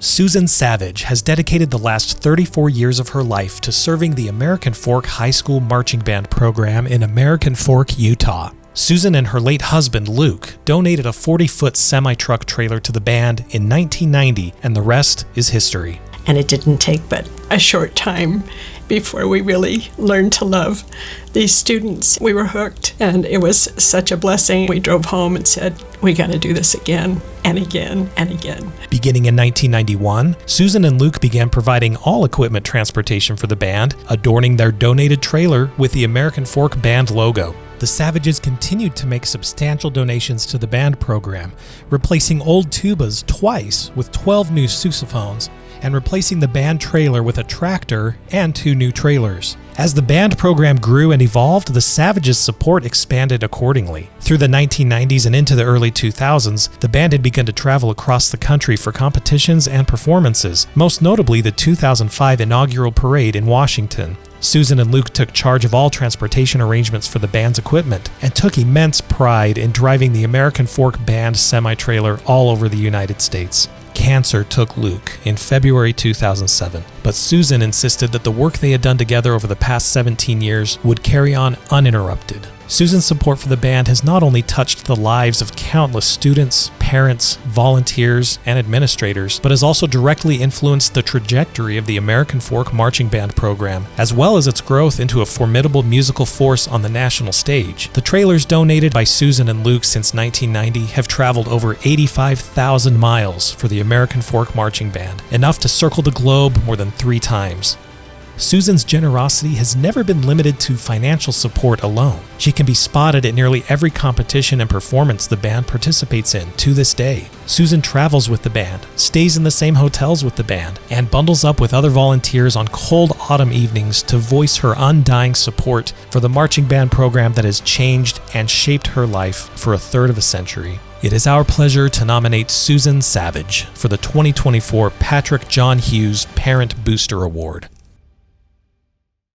Susan Savage has dedicated the last 34 years of her life to serving the American Fork High School Marching Band program in American Fork, Utah. Susan and her late husband, Luke, donated a 40-foot semi-truck trailer to the band in 1990, and the rest is history. And it didn't take but a short time before we really learned to love these students. We were hooked, and it was such a blessing. We drove home and said, we got to do this again and again and again. Beginning in 1991, Susan and Luke began providing all equipment transportation for the band, adorning their donated trailer with the American Fork Band logo. The Savages continued to make substantial donations to the band program, replacing old tubas twice with 12 new sousaphones, and replacing the band trailer with a tractor and 2 new trailers. As the band program grew and evolved, the Savages' support expanded accordingly. Through the 1990s and into the early 2000s, the band had begun to travel across the country for competitions and performances, most notably the 2005 inaugural parade in Washington. Susan and Luke took charge of all transportation arrangements for the band's equipment and took immense pride in driving the American Fork Band semi-trailer all over the United States. Cancer took Luke in February 2007, but Susan insisted that the work they had done together over the past 17 years would carry on uninterrupted. Susan's support for the band has not only touched the lives of countless students, parents, volunteers, and administrators, but has also directly influenced the trajectory of the American Fork Marching Band program, as well as its growth into a formidable musical force on the national stage. The trailers donated by Susan and Luke since 1990 have traveled over 85,000 miles for the American Fork Marching Band, enough to circle the globe more than 3 times. Susan's generosity has never been limited to financial support alone. She can be spotted at nearly every competition and performance the band participates in to this day. Susan travels with the band, stays in the same hotels with the band, and bundles up with other volunteers on cold autumn evenings to voice her undying support for the marching band program that has changed and shaped her life for a third of a century. It is our pleasure to nominate Susan Savage for the 2024 Patrick John Hughes Parent Booster Award.